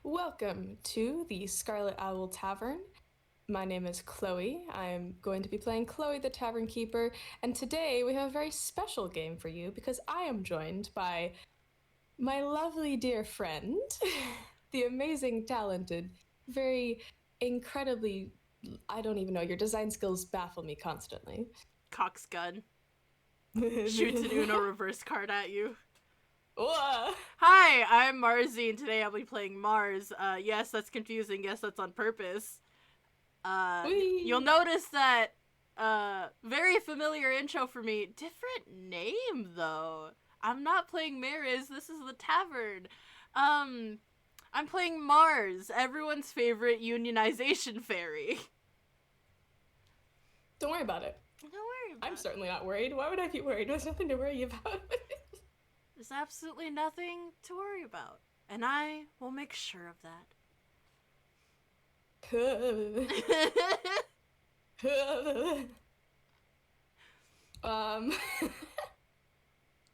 Welcome to the Scarlet Owl Tavern. My name is Chloe. I'm going to be playing Chloe the Tavern Keeper, and today we have a very special game for you because I am joined by my lovely dear friend, the amazing, talented, very incredibly, I don't even know, your design skills baffle me constantly. Cox gun. Shoots an Uno reverse card at you. Whoa. Hi, I'm Marzi, and today I'll be playing Marz. Yes, that's confusing. Yes, that's on purpose. You'll notice that, very familiar intro for me. Different name, though. I'm not playing Mariz, this is the Tavern. I'm playing Marz, everyone's favorite unionization fairy. Don't worry about it. Don't worry about it. I'm certainly not worried. Why would I be worried? There's nothing to worry about. There's absolutely nothing to worry about. And I will make sure of that.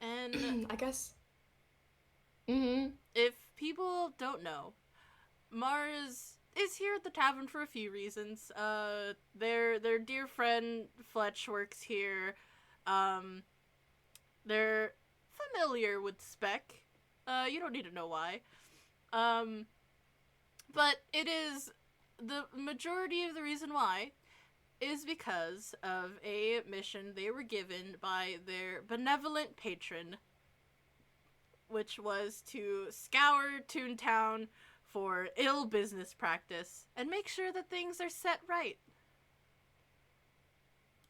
And I guess. If people don't know, Marz is here at the tavern for a few reasons. Their dear friend Fletch works here. They're familiar with Spec. You don't need to know why. But it is the majority of the reason why is because of a mission they were given by their benevolent patron, which was to scour Toontown for ill business practice and make sure that things are set right.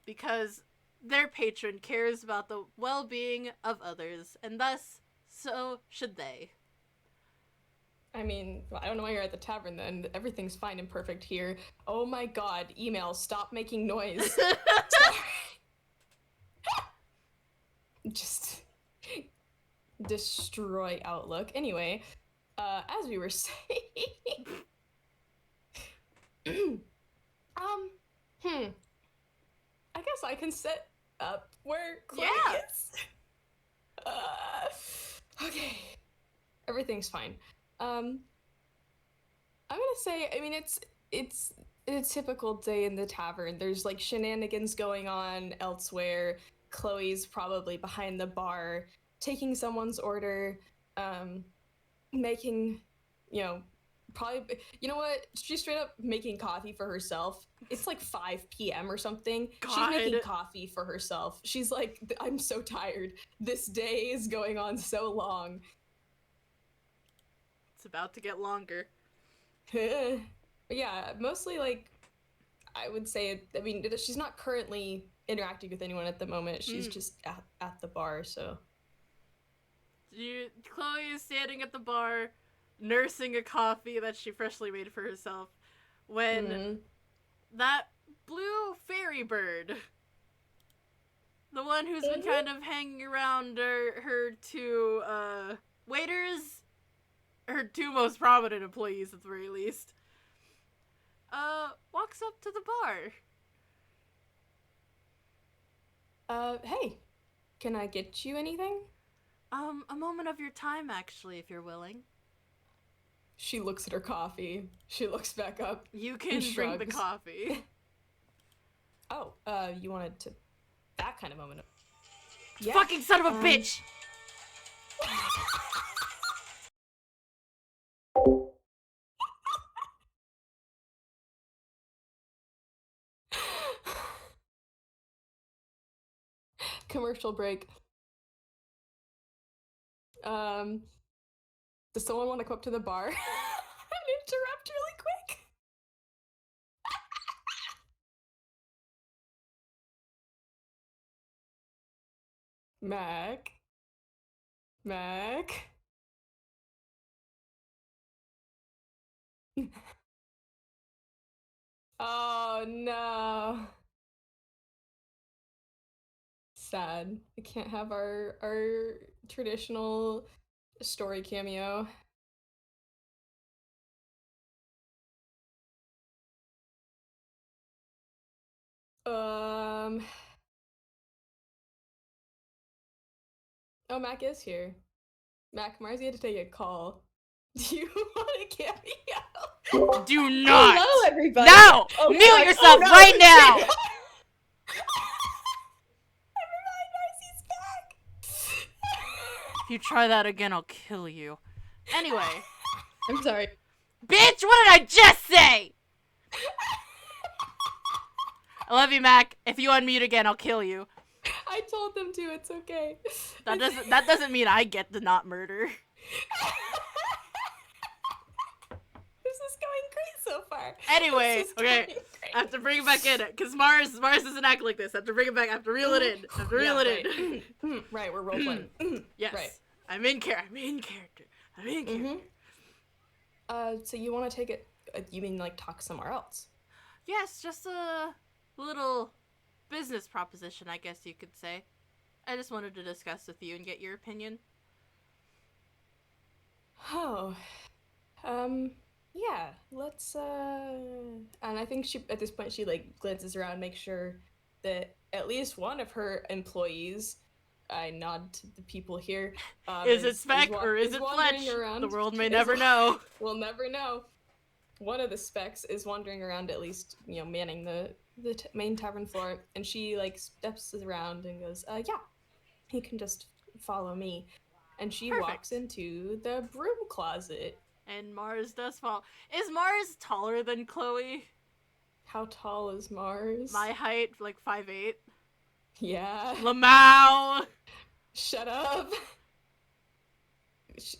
Because their patron cares about the well-being of others, and thus, so should they. I mean, I don't know why you're at the tavern then. Everything's fine and perfect here. Oh my god, email, stop making noise. Just destroy Outlook. Anyway, as we were saying... I guess I can set up where Chloe is. Okay. Everything's fine. I'm gonna say, I mean, it's a typical day in the tavern. There's like shenanigans going on elsewhere. Chloe's probably behind the bar, taking someone's order, making, probably, you know what? She's straight up making coffee for herself. It's like 5 p.m. or something. God. She's making coffee for herself. She's like, I'm so tired. This day is going on so long. It's about to get longer. Yeah, mostly like, I would say, I mean, she's not currently interacting with anyone at the moment. She's just at the bar, so. Chloe is standing at the bar, nursing a coffee that she freshly made for herself, when that blue fairy bird, the one who's been kind of hanging around her two waiters, her two most prominent employees at the very least, walks up to the bar. Hey, can I get you anything? A moment of your time, actually, if you're willing. She looks at her coffee. She looks back up. You can drink the coffee. Oh, you wanted to... That kind of moment. Yeah. Fucking son of a bitch! Commercial break. Does someone want to come up to the bar and interrupt really quick? Mac? Oh no. Sad. I can't have our traditional story cameo. Oh, Mac is here. Mac, Marzi had to take a call. Do you want a cameo? Do not. Hello, everybody. No! Oh, Mute God. yourself Oh, no. right now! If you try that again, I'll kill you. Anyway. I'm sorry. Bitch, what did I just say? I love you, Mac. If you unmute again, I'll kill you. I told them to. It's okay. That doesn't mean I get the not murder. This is going great so far. Anyway, okay. Great. I have to bring it back in, because Marz doesn't act like this. I have to bring it back. I have to reel it in. Right, we're role playing. Yes. Right. I'm in character. So you want to take it? You mean like talk somewhere else? Yes, just a little business proposition, I guess you could say. I just wanted to discuss with you and get your opinion. Oh, yeah. Let's. And I think at this point she like glances around, makes sure that at least one of her employees. I nod to the people here. Is it Speck or is it Fletch? The world may never know. We'll never know. One of the Specks is wandering around, at least, manning the main tavern floor, and she like steps around and goes, "Yeah, you can just follow me." And she walks into the broom closet. And Marz does fall. Is Marz taller than Chloe? How tall is Marz? My height, like 5'8". Yeah. Lamau! Shut up.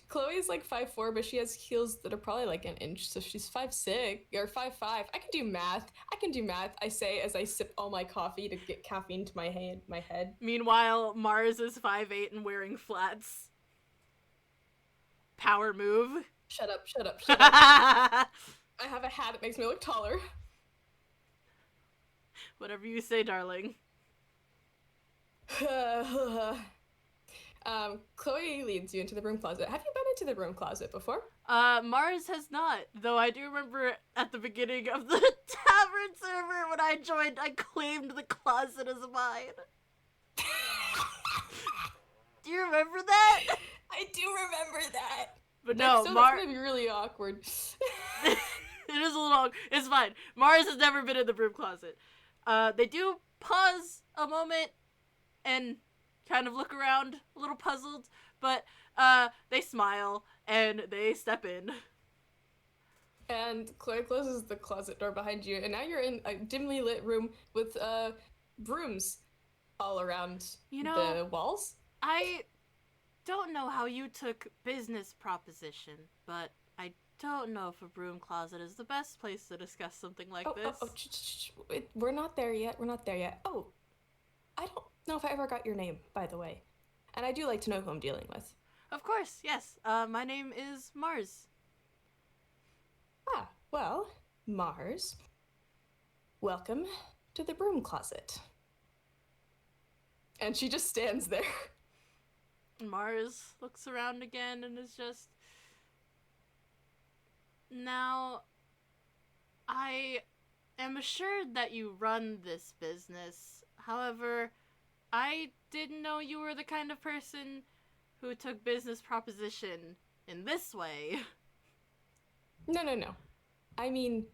Chloe's like 5'4", but she has heels that are probably like an inch, so she's 5'6" or 5'5". I can do math. I say as I sip all my coffee to get caffeine to my head. Meanwhile, Marz is 5'8" and wearing flats. Power move. Shut up. I have a hat that makes me look taller. Whatever you say, darling. Chloe leads you into the broom closet. Have you been into the broom closet before? Marz has not, though I do remember at the beginning of the Tavern server when I joined, I claimed the closet as mine. Do you remember that? I do remember that. But no, that's gonna be really awkward. It is a little. It's fine. Marz has never been in the broom closet. They do pause a moment and kind of look around, a little puzzled, but they smile and they step in. And Chloe closes the closet door behind you, and now you're in a dimly lit room with brooms all around the walls. I don't know how you took business proposition, but I don't know if a broom closet is the best place to discuss something like this. We're not there yet. Oh, I don't know if I ever got your name, by the way. And I do like to know who I'm dealing with. Of course, yes. My name is Marz. Ah, well, Marz, welcome to the broom closet. And she just stands there. Marz looks around again and is just... Now, I am assured that you run this business. However, I didn't know you were the kind of person who took business proposition in this way. No. I mean,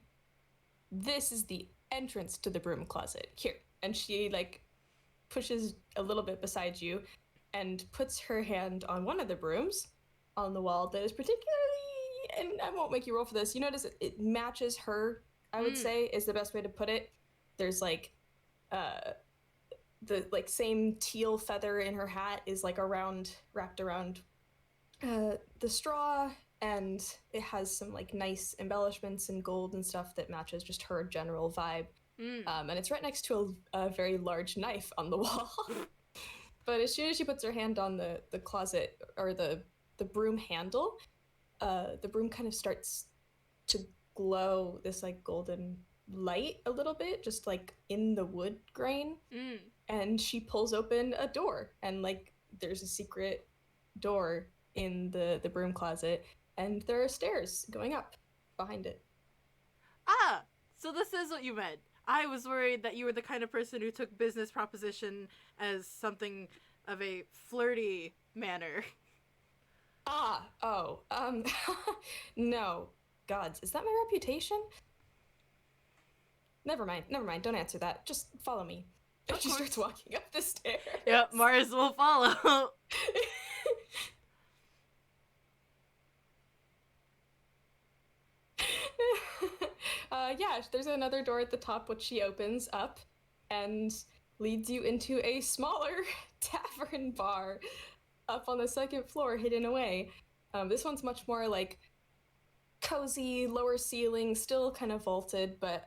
this is the entrance to the broom closet. Here. And she, pushes a little bit beside you and puts her hand on one of the brooms on the wall that is particularly, and I won't make you roll for this, you notice it matches her, I would say, is the best way to put it. There's, the same teal feather in her hat is wrapped around the straw, and it has some nice embellishments and gold and stuff that matches just her general vibe. And it's right next to a very large knife on the wall. But as soon as she puts her hand on the closet or the broom handle, the broom kind of starts to glow this golden light a little bit, just in the wood grain. And she pulls open a door, and there's a secret door in the broom closet, and there are stairs going up behind it. Ah, so this is what you meant. I was worried that you were the kind of person who took business proposition as something of a flirty manner. No. Gods, is that my reputation? Never mind, don't answer that. Just follow me. And she starts walking up the stairs. Yep, Marz will follow. Yeah, there's another door at the top which she opens up and leads you into a smaller tavern bar up on the second floor, hidden away. This one's much more like cozy, lower ceiling, still kind of vaulted, but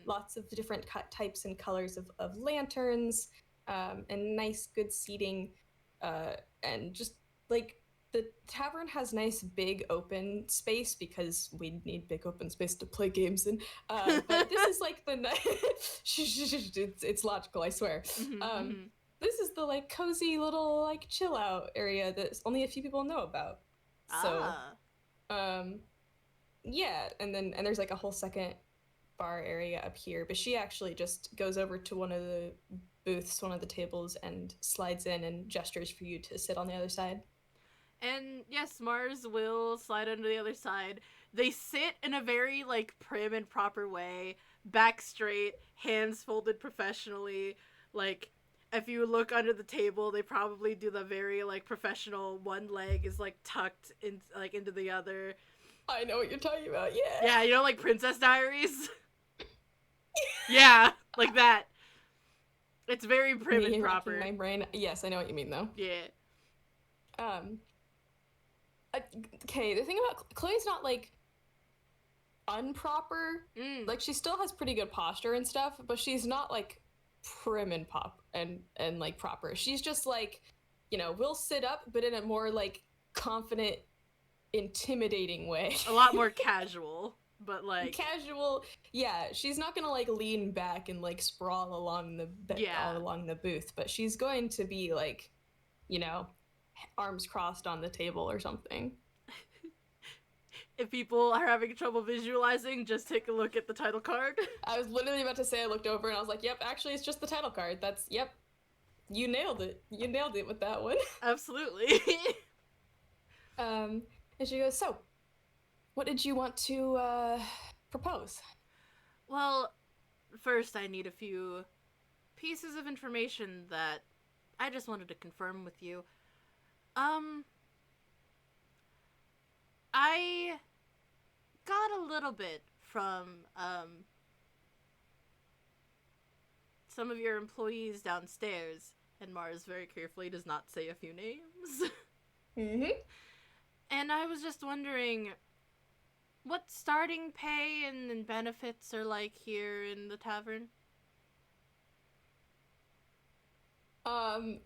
lots of different types and colors of lanterns, and nice, good seating, and just like the tavern has nice big open space because we need big open space to play games in. But this is like the it's logical, I swear. This is the like cozy little like chill out area that only a few people know about. So, yeah, and there's like a whole second bar area up here, but she actually just goes over to one of the booths, one of the tables, and slides in and gestures for you to sit on the other side. And yes, Marz will slide onto the other side. They sit in a very like prim and proper way, back straight, hands folded professionally. Like if you look under the table, they probably do the very like professional one leg is like tucked in like into the other. I know what you're talking about. Yeah. Yeah, you know, like Princess Diaries. Yeah, like that. It's very prim and proper. My brain. Yes, I know what you mean though. Yeah. Okay, the thing about Chloe's not like unproper. Like she still has pretty good posture and stuff, but she's not like prim and like proper. She's just like, you know, we'll sit up, but in a more like confident, intimidating way. A lot more casual, but like casual. Yeah, she's not gonna like lean back and like sprawl along the booth, but she's going to be like, you know, arms crossed on the table or something. If people are having trouble visualizing, just take a look at the title card. I was literally about to say I looked over and I was like, yep, actually it's just the title card. Yep. You nailed it. You nailed it with that one. Absolutely. And she goes, so, what did you want to propose? Well, first I need a few pieces of information that I just wanted to confirm with you. I got a little bit from some of your employees downstairs, and Marz very carefully does not say a few names. And I was just wondering what starting pay and benefits are like here in the tavern.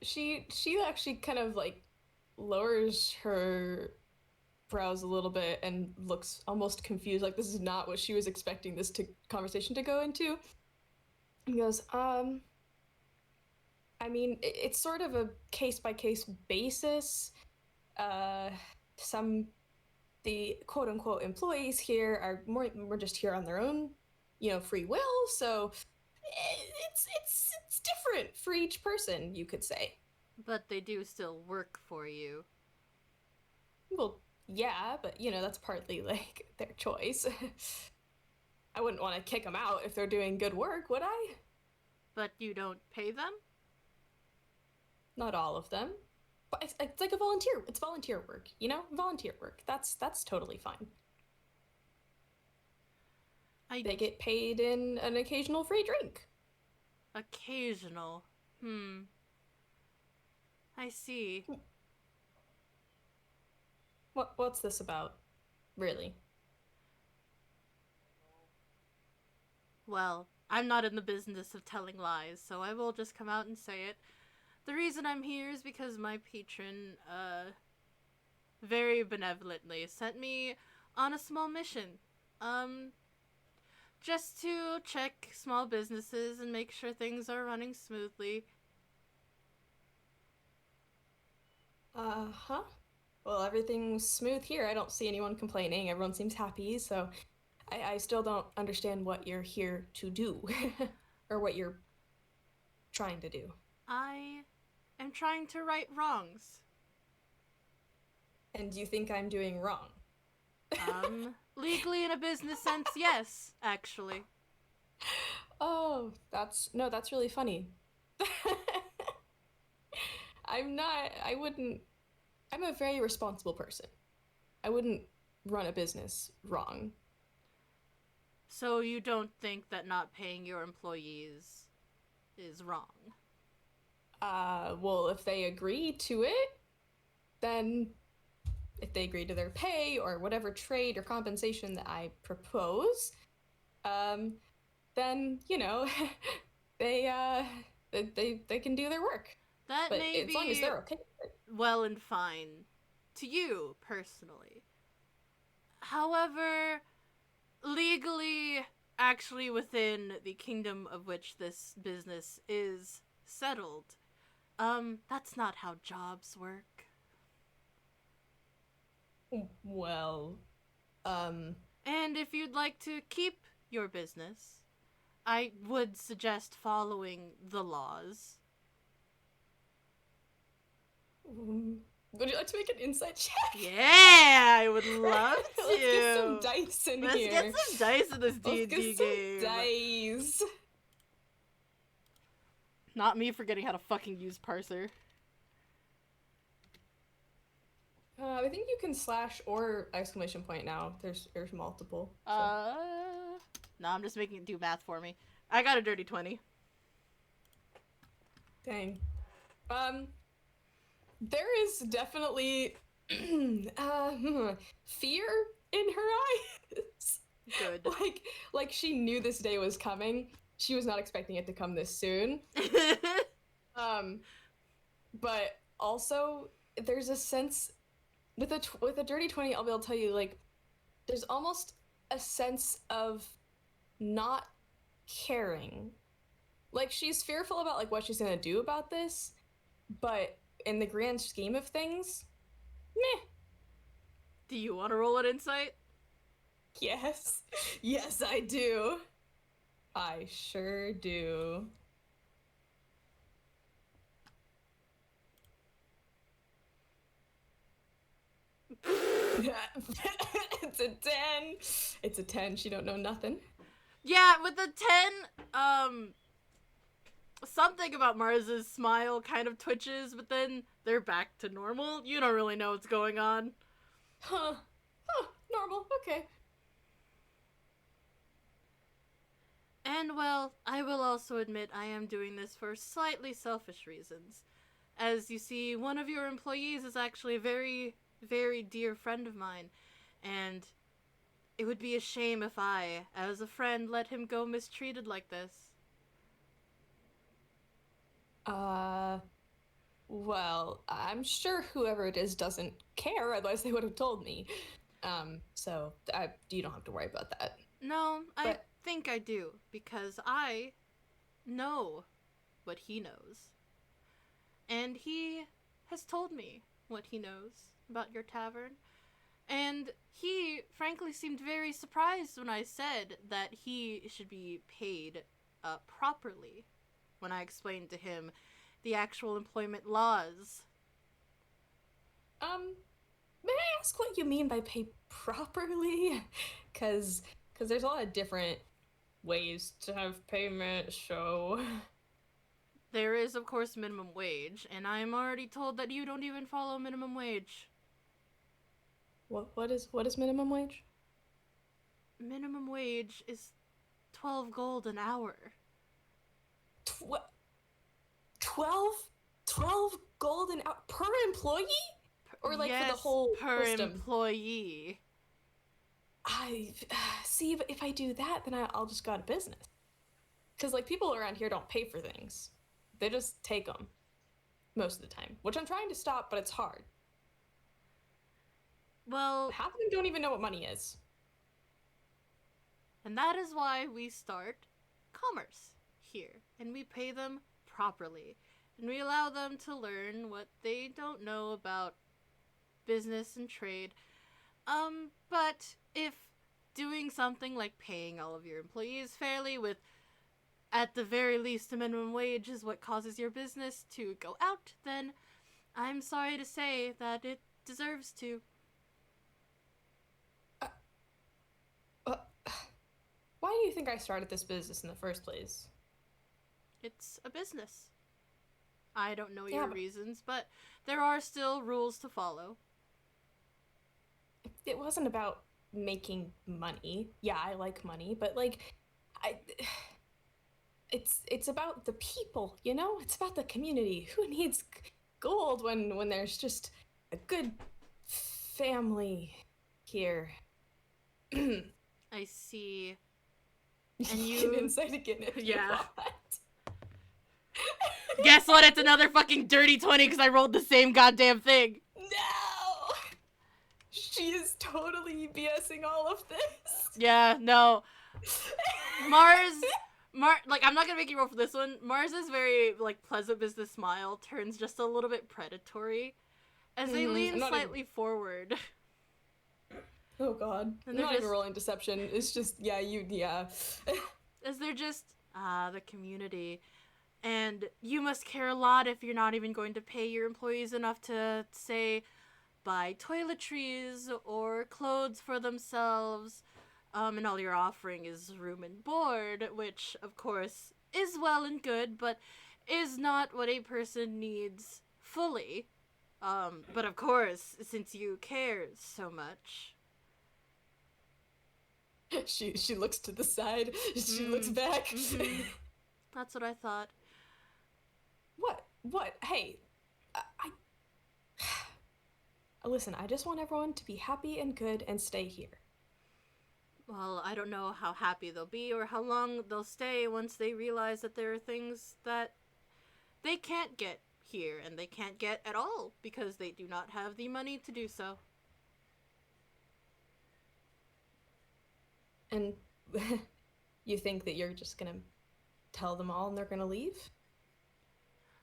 She actually kind of like lowers her brows a little bit and looks almost confused, like this is not what she was expecting this conversation to go into. And goes, I mean, it's sort of a case-by-case basis. The quote-unquote employees here are more just here on their own, you know, free will, so it's different for each person, you could say. But they do still work for you. Well, yeah, but, you know, that's partly, like, their choice. I wouldn't want to kick them out if they're doing good work, would I? But you don't pay them? Not all of them. But it's like it's volunteer work, you know? Volunteer work. That's totally fine. They get paid in an occasional free drink. Occasional. I see. What's this about, really? Well, I'm not in the business of telling lies, so I will just come out and say it. The reason I'm here is because my patron, very benevolently sent me on a small mission. Just to check small businesses and make sure things are running smoothly. Uh-huh. Well, everything's smooth here. I don't see anyone complaining. Everyone seems happy, so I still don't understand what you're here to do. Or what you're trying to do. I am trying to right wrongs. And you think I'm doing wrong? Legally in a business sense, yes, actually. Oh, that's really funny. I wouldn't, I'm a very responsible person. I wouldn't run a business wrong. So you don't think that not paying your employees is wrong? Well, if they agree to it, then if they agree to their pay or whatever trade or compensation that I propose, then, they, they can do their work. That But may as long as be they're okay with it. well and fine to you personally. However, legally, actually within the kingdom of which this business is settled, that's not how jobs work. Well, And if you'd like to keep your business, I would suggest following the laws. would you like to make an insight check? Yeah, I would love to. Let's get some dice in Let's here. get some dice in this D&D Let's get game. some dice. Not me forgetting how to fucking use parser. I think you can slash or exclamation point now. There's multiple. So. No, I'm just making it do math for me. I got a dirty 20. Dang. There is definitely fear in her eyes. Good. Like she knew this day was coming. She was not expecting it to come this soon. But also there's a sense with a dirty 20, I'll be able to tell you, like, there's almost a sense of not caring. Like, she's fearful about, like, what she's gonna do about this, but in the grand scheme of things, meh. Do you want to roll an insight? Yes. Yes, I do. I sure do. It's a 10. It's a 10. She don't know nothing. Yeah, with the 10, something about Marz's smile kind of twitches, but then they're back to normal. You don't really know what's going on. Huh. Normal. Okay. And, well, I will also admit I am doing this for slightly selfish reasons. As you see, one of your employees is actually a very, very dear friend of mine, and it would be a shame if I, as a friend, let him go mistreated like this. Well, I'm sure whoever it is doesn't care, otherwise they would have told me. So you don't have to worry about that. No, I think I do, because I know what he knows. And he has told me what he knows about your tavern. And he, frankly, seemed very surprised when I said that he should be paid properly when I explained to him the actual employment laws. May I ask what you mean by pay properly? Because there's a lot of different ways to have payment, so... There is, of course, minimum wage, and I am already told that you don't even follow minimum wage. What is minimum wage? Minimum wage is 12 gold an hour. 12 gold an hour per employee? Or like yes, for the whole per system? employee. I see, but if I do that, then I'll just go out of business. Because like people around here don't pay for things. They just take them most of the time, which I'm trying to stop, but it's hard. Well, half of them don't even know what money is. And that is why we start commerce here, and we pay them properly, and we allow them to learn what they don't know about business and trade. But if doing something like paying all of your employees fairly with, at the very least, a minimum wage is what causes your business to go out, then I'm sorry to say that it deserves to. Uh, why do you think I started this business in the first place? It's a business. I don't know Yeah, your but reasons, but there are still rules to follow. it wasn't about making money. Yeah, I like money, but like, I. It's about the people, you know? It's about the community. Who needs gold when there's just a good family here? I see. And And you can you... insight again if you Yeah. want. Guess what? It's another fucking dirty 20 because I rolled the same goddamn thing. No! She is totally BSing all of this. Yeah, no. Like, I'm not gonna make you roll for this one. Marz's very, like, pleasant business smile turns just a little bit predatory as they lean slightly forward. Oh god. And I'm they're not even just... rolling deception. It's just, yeah. as they're just, the community. And you must care a lot if you're not even going to pay your employees enough to, say, buy toiletries or clothes for themselves. And all you're offering is room and board, which, of course, is well and good, but is not what a person needs fully. But of course, since you care so much... She looks to the side. She looks back. Mm-hmm. That's what I thought. What? Hey, I listen. I just want everyone to be happy and good and stay here. Well, I don't know how happy they'll be or how long they'll stay once they realize that there are things that they can't get here and they can't get at all because they do not have the money to do so. And you think that you're just gonna tell them all and they're gonna leave?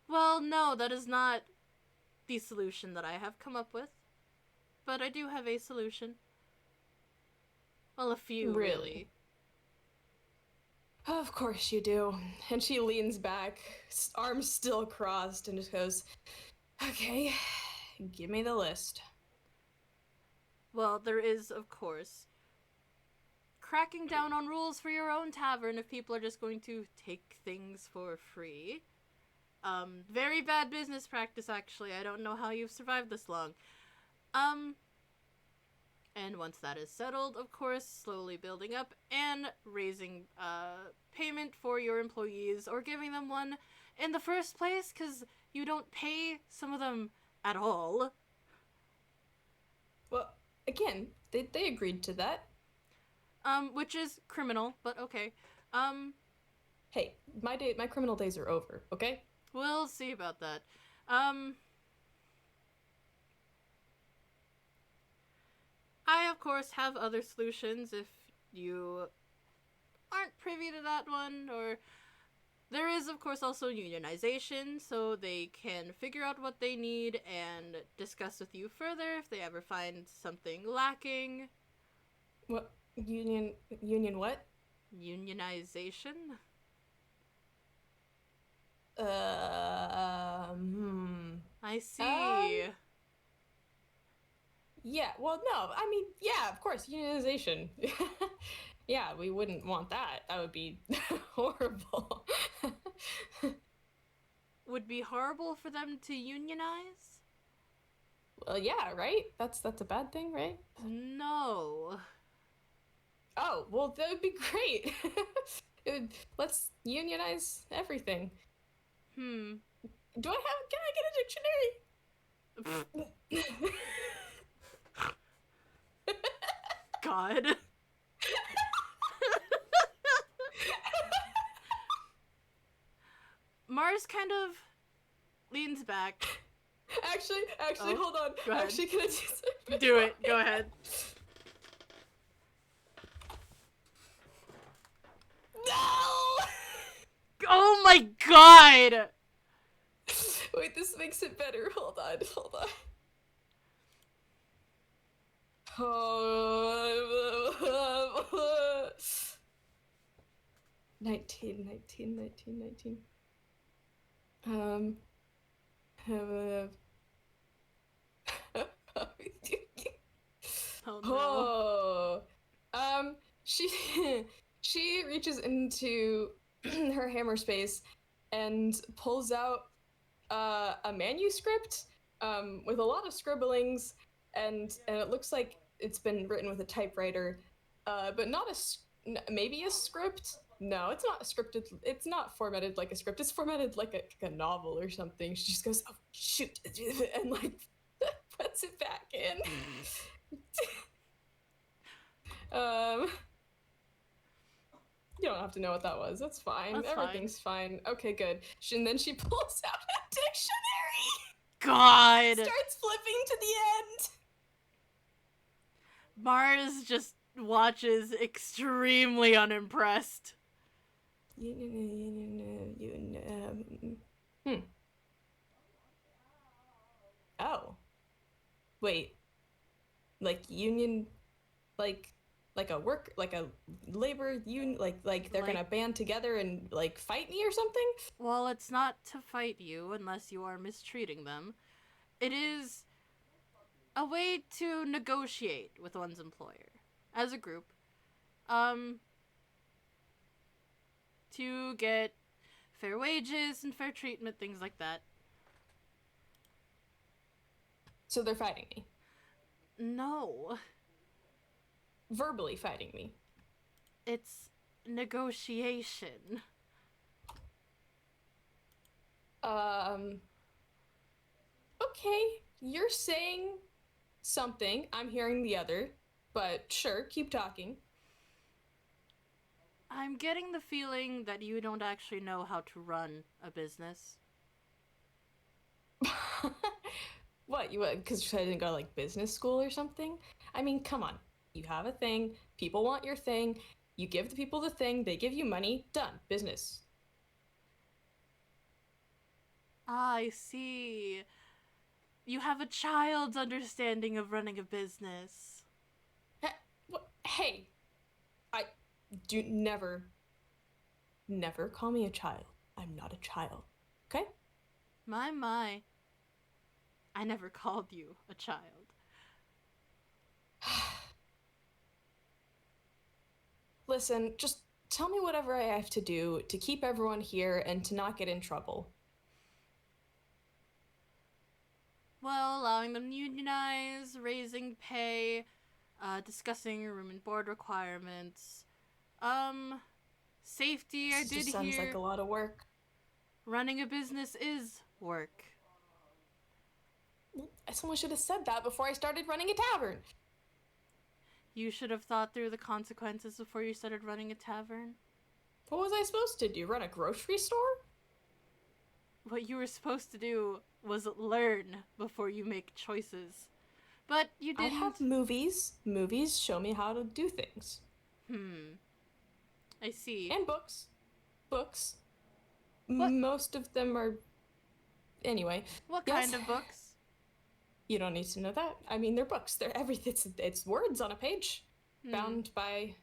Well, no, that is not the solution that I have come up with. But I do have a solution. Well, a few, really. Of course you do. And she leans back, arms still crossed, and just goes, okay, give me the list. Well, there is, of course, cracking down on rules for your own tavern if people are just going to take things for free. Very bad business practice, actually. I don't know how you've survived this long. And once that is settled, of course, slowly building up and raising, payment for your employees or giving them one in the first place, because you don't pay some of them at all. Well, again, they agreed to that. Which is criminal, but okay. Hey, my criminal days are over, okay? We'll see about that. I, of course, have other solutions if you aren't privy to that one, or there is, of course, also unionization, so they can figure out what they need and discuss with you further if they ever find something lacking. What? Union what? Unionization? I see. Yeah, well, no, I mean, yeah, of course, unionization. Yeah, we wouldn't want that. That would be horrible. Would be horrible for them to unionize? Well, yeah, right? That's a bad thing, right? No. Oh, well, that would be great. Let's unionize everything. Can I get a dictionary? God. Marz kind of leans back. Actually, hold on. Go ahead. Actually, can I just do it? Go ahead. No! Oh my god! Wait, this makes it better. Hold on. 19. Oh no. Oh. She she reaches into her hammer space and pulls out a manuscript with a lot of scribblings, and it looks like it's been written with a typewriter, but not maybe a script. No, it's not scripted. It's not formatted like a script. It's formatted like a novel or something. She just goes, "Oh shoot," and like puts it back in. um, you don't have to know what that was. That's fine. That's Everything's fine. Okay, good. And then she pulls out a dictionary. God! Starts flipping to the end. Marz just watches extremely unimpressed. Oh. Wait. Like union, like a labor union, like they're gonna band together and like fight me or something? Well, it's not to fight you unless you are mistreating them. It is a way to negotiate with one's employer as a group. To get fair wages and fair treatment, things like that. So they're fighting me. No. Verbally fighting me. It's negotiation. Okay, you're saying something, I'm hearing the other, but sure, keep talking. I'm getting the feeling that you don't actually know how to run a business. What, because I didn't go to like business school or something? I mean, come on. You have a thing, people want your thing, you give the people the thing, they give you money, done, business. I see. You have a child's understanding of running a business. Hey, I do never call me a child. I'm not a child, okay? My. I never called you a child. Listen, just tell me whatever I have to do to keep everyone here and to not get in trouble. Well, allowing them to unionize, raising pay, discussing room and board requirements. Safety, I did Just sounds hear. like a lot of work. Running a business is work. Someone should have said that before I started running a tavern. You should have thought through the consequences before you started running a tavern. What was I supposed to do? Run a grocery store? What you were supposed to do was learn before you make choices. But you didn't. I have movies. Movies show me how to do things. I see. And books. Books. What? Most of them are... Anyway. What kind of books? You don't need to know that. I mean, they're books. They're everything. It's words on a page. Bound by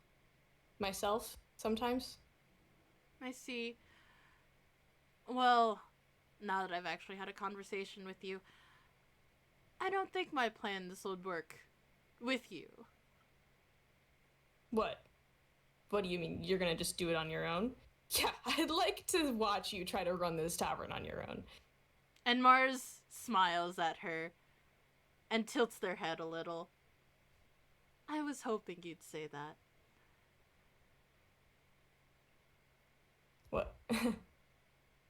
myself sometimes. I see. Well, now that I've actually had a conversation with you, I don't think my plans would work with you. What? What do you mean? You're gonna just do it on your own? Yeah, I'd like to watch you try to run this tavern on your own. And Marz smiles at her and tilts their head a little. I was hoping you'd say that. What?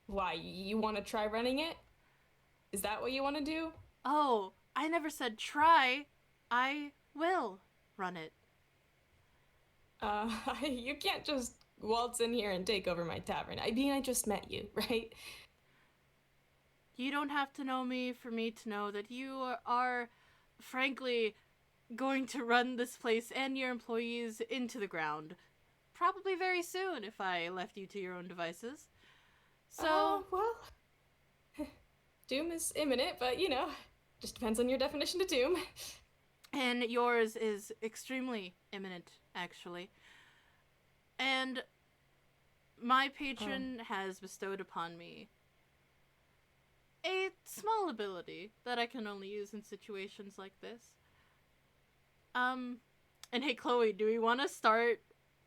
Why, you want to try running it? Is that what you want to do? Oh, I never said try. I will run it. You can't just waltz in here and take over my tavern. I mean, I just met you, right? You don't have to know me for me to know that you are frankly, going to run this place and your employees into the ground. Probably very soon if I left you to your own devices. So, well, doom is imminent, but you know, just depends on your definition of doom. And yours is extremely imminent, actually. And my patron has bestowed upon me a small ability that I can only use in situations like this. And hey, Chloe, do we want to start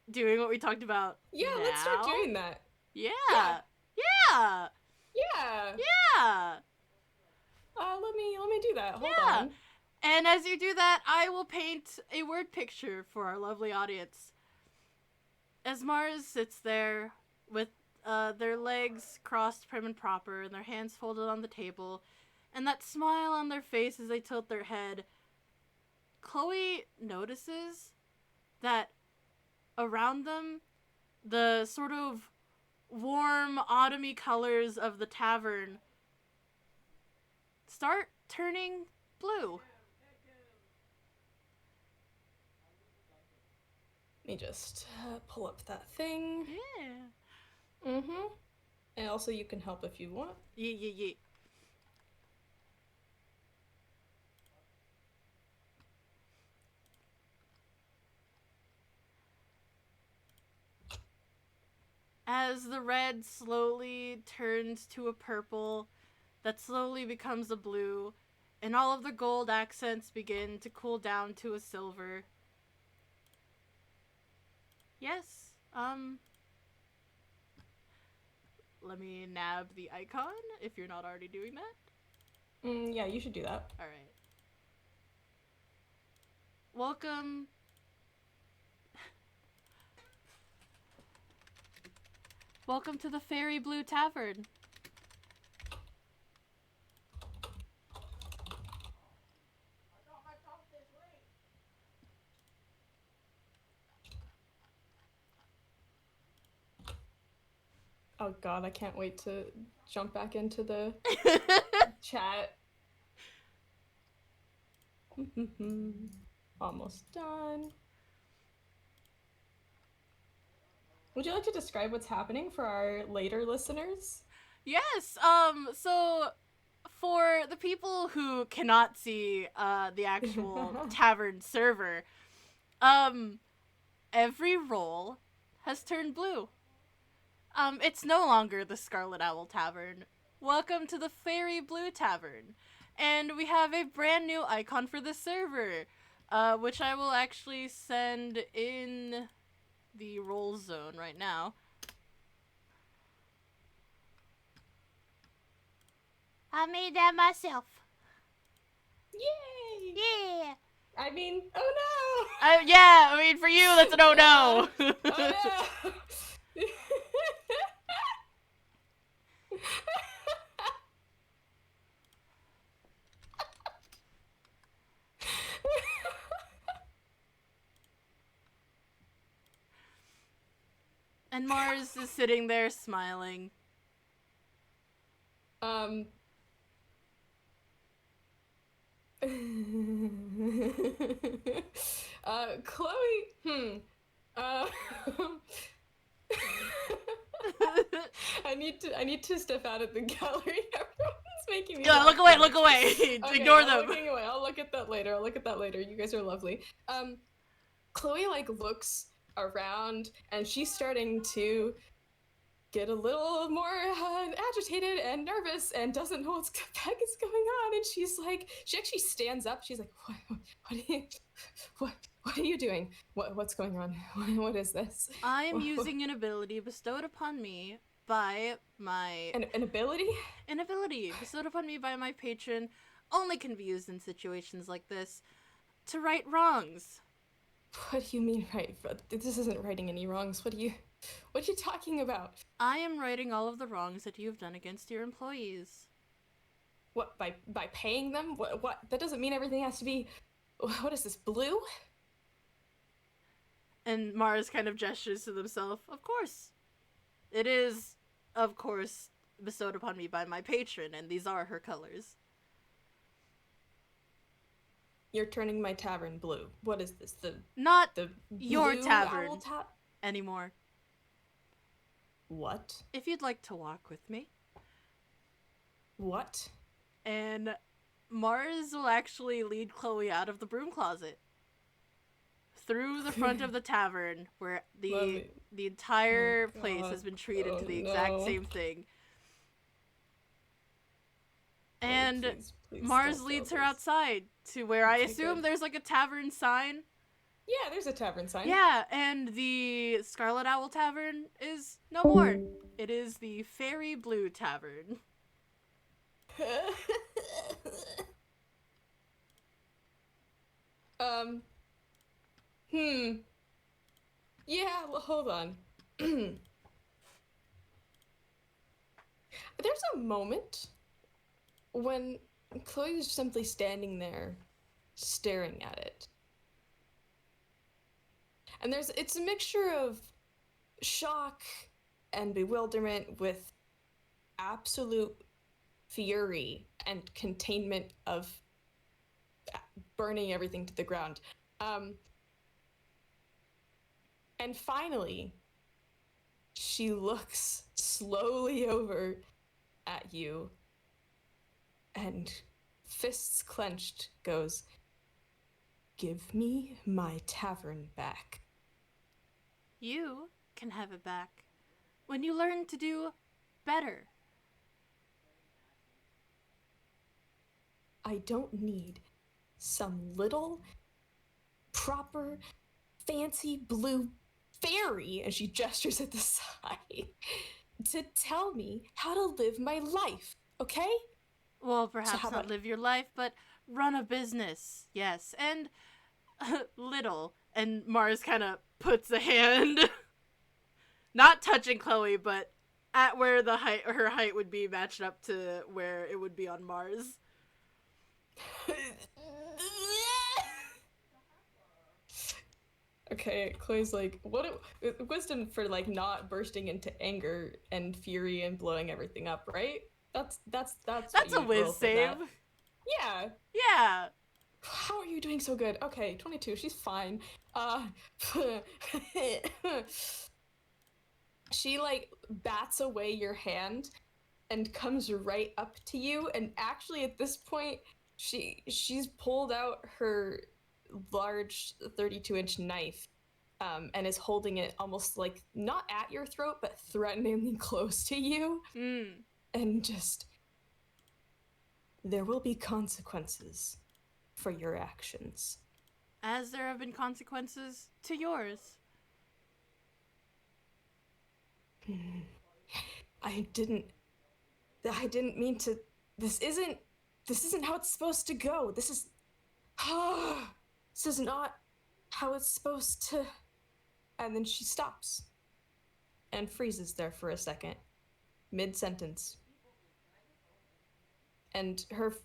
doing what we talked about? Yeah, now? let's start doing that. Yeah. Yeah. Yeah. Yeah. Yeah. Let me do that. Hold Yeah. on. And as you do that, I will paint a word picture for our lovely audience. As Marz sits there with their legs crossed prim and proper and their hands folded on the table, and that smile on their face as they tilt their head, Chloe notices that around them, the sort of warm, autumny colors of the tavern start turning blue. Let me just pull up that thing. Yeah. Mm-hmm. And also you can help if you want. Yeah. As the red slowly turns to a purple, that slowly becomes a blue, and all of the gold accents begin to cool down to a silver. Yes, let me nab the icon if you're not already doing that. Yeah, you should do that. Alright. Welcome. Welcome to the Fairy Blue Tavern. Oh god, I can't wait to jump back into the chat. Almost done. Would you like to describe what's happening for our later listeners? Yes, so for the people who cannot see the actual tavern server, every roll has turned blue. It's no longer the Scarlet Owl Tavern. Welcome to the Fairy Blue Tavern. And we have a brand new icon for the server, which I will actually send in the roll zone right now. I made that myself. Yay! Yeah. I mean, oh no! Yeah, I mean, for you, that's an oh no! Oh no! And Marz is sitting there smiling. Chloe, I need to step out of the gallery. Everyone's making me look away, look away. Okay, Ignore I'm them. looking away. I'll look at that later. You guys are lovely. Chloe like looks around and she's starting to get a little more agitated and nervous and doesn't know what the heck is going on. And she's like, she actually stands up. She's like, what are you doing? What's going on? What is this? I am using an ability bestowed upon me by my... An ability? An ability bestowed upon me by my patron, only can be used in situations like this, to right wrongs. What do you mean right? This isn't righting any wrongs. What are you talking about? I am righting all of the wrongs that you have done against your employees. What, by paying them? What? That doesn't mean everything has to be... What is this, blue? And Marz kind of gestures to themselves. Of course. It is, of course, bestowed upon me by my patron, and these are her colors. You're turning my tavern blue. What is this? Not the your tavern anymore. What? If you'd like to walk with me. What? And Marz will actually lead Chloe out of the broom closet. Through the front of the tavern, where the entire place has been treated to the exact same thing. And please Marz don't leads fail her this. outside to where I Okay, assume good. there's like a tavern sign. Yeah, there's a tavern sign. Yeah, and the Scarlet Owl Tavern is no more. It is the Fairy Blue Tavern. um. Hmm. Yeah. Well, hold on. There's a moment when Chloe is simply standing there, staring at it, and it's a mixture of shock and bewilderment with absolute fury and containment of burning everything to the ground. And finally, she looks slowly over at you and, fists clenched, goes, "Give me my tavern back." You can have it back when you learn to do better. I don't need some little proper fancy blue fairy, and she gestures at the side, to tell me how to live my life, okay? Well, So perhaps how not about live your life, but run a business. Yes, and little. And Marz kind of puts a hand, not touching Chloe, but at where her height would be matched up to where it would be on Marz. Okay, Chloe's like, what wisdom for like not bursting into anger and fury and blowing everything up, right? That's what That's a you'd roll whiz for save. that. Yeah. Yeah. How are you doing so good? Okay, 22, she's fine. She like bats away your hand and comes right up to you, and actually at this point she's pulled out her large 32-inch knife, and is holding it almost like not at your throat but threateningly close to you, and just, "There will be consequences for your actions." As there have been consequences to yours. I didn't mean to. This isn't how it's supposed to go. This is this is not how it's supposed to. And then she stops and freezes there for a second, mid-sentence. And her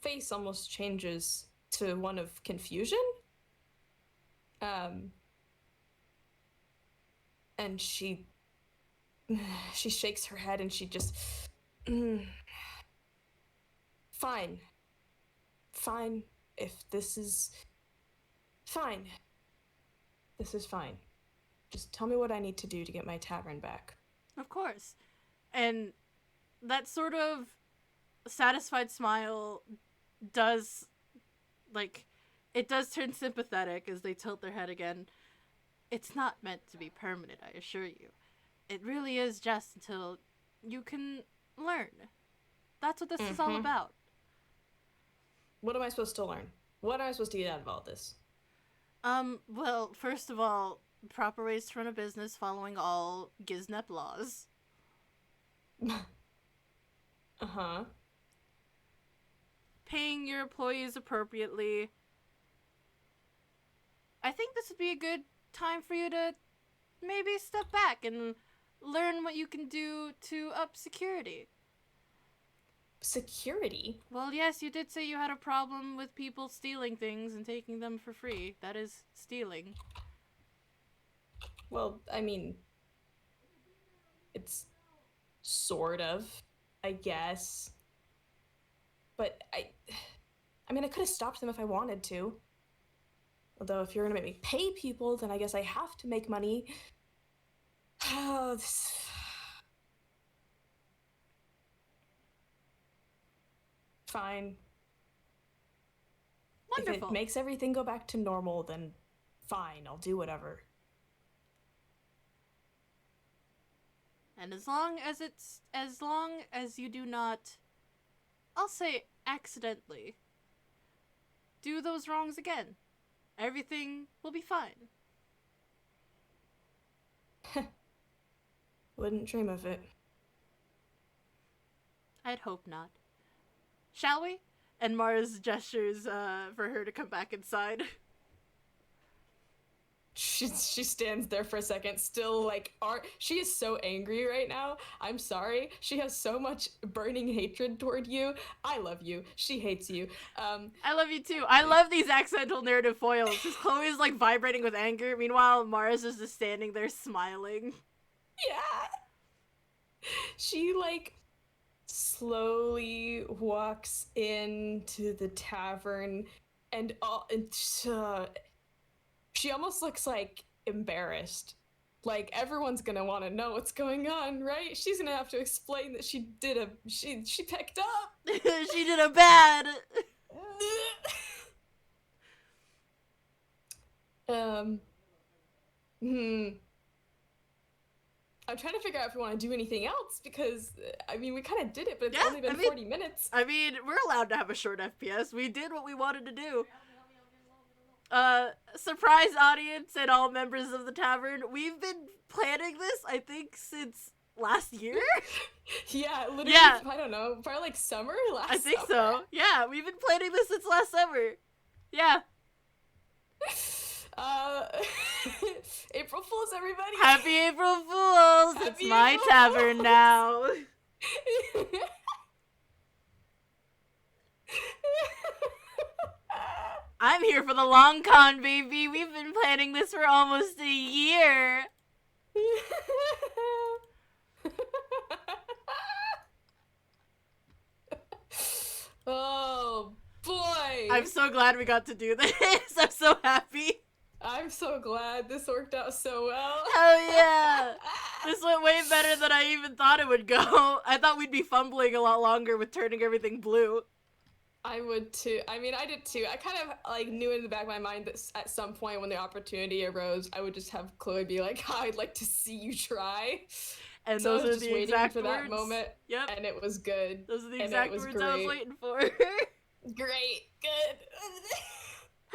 face almost changes to one of confusion. And she shakes her head and she just, "Fine. Fine. If this is fine. This is fine. Just tell me what I need to do to get my tavern back." Of course. And that sort of satisfied smile does, like, it does turn sympathetic as they tilt their head again. It's not meant to be permanent, I assure you. It really is just until you can learn. That's what this is all about. What am I supposed to learn? What am I supposed to get out of all this? Well, first of all, proper ways to run a business following all Giznep laws. Uh-huh. Paying your employees appropriately. I think this would be a good time for you to maybe step back and learn what you can do to up security. Security? Well, yes, you did say you had a problem with people stealing things and taking them for free. That is stealing. Well, I mean, it's sort of, I guess. But I mean, I could have stopped them if I wanted to. Although if you're gonna make me pay people, then I guess I have to make money. Oh, this... Fine. Wonderful. If it makes everything go back to normal, then fine, I'll do whatever. And as long as you do not I'll say accidentally, do those wrongs again. Everything will be fine. Wouldn't dream of it. I'd hope not. Shall we? And Marz gestures for her to come back inside. She stands there for a second, still like, she is so angry right now. I'm sorry. She has so much burning hatred toward you. I love you. She hates you. I love you too. I love these accidental narrative foils, because Chloe's like vibrating with anger. Meanwhile, Marz is just standing there smiling. Yeah. She like slowly walks into the tavern and she almost looks like embarrassed. Like everyone's gonna want to know what's going on, right? She's gonna have to explain that she picked up. She did a bad. I'm trying to figure out if we want to do anything else because, I mean, we kind of did it, but it's only been 40 minutes. I mean, we're allowed to have a short FPS. We did what we wanted to do. Surprise audience and all members of the tavern, we've been planning this, I think, since last year? Yeah, literally, yeah. I don't know, probably like summer? I think so. Yeah, we've been planning this since last summer. Yeah. April Fools, everybody! Happy April Fools! Happy it's my April tavern Fools. Now. I'm here for the long con, baby. We've been planning this for almost a year. Oh, boy. I'm so glad we got to do this. I'm so happy. I'm so glad this worked out so well. Hell yeah. This went way better than I even thought it would go. I thought we'd be fumbling a lot longer with turning everything blue. I would too. I mean, I did too. I kind of like knew in the back of my mind that at some point when the opportunity arose, I would just have Chloe be like, I'd like to see you try. And so those I was are just the waiting exact for words. that moment. Yep. And it was good. Those are the exact words great. I was waiting for. Great. Good.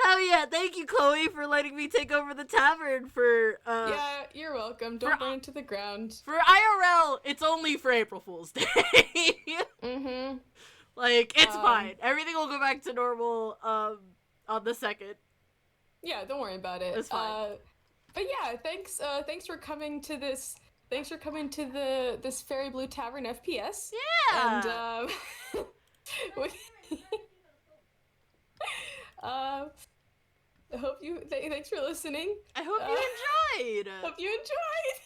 Hell yeah, thank you, Chloe, for letting me take over the tavern for, Yeah, you're welcome. Don't burn it to the ground. For IRL, it's only for April Fool's Day. Mm-hmm. Like, it's fine. Everything will go back to normal, on the 2nd. Yeah, don't worry about it. It's fine. But yeah, thanks for coming to this, this Fairy Blue Tavern FPS. Yeah! And, I hope you. Thanks for listening. I hope you enjoyed. Hope you enjoyed.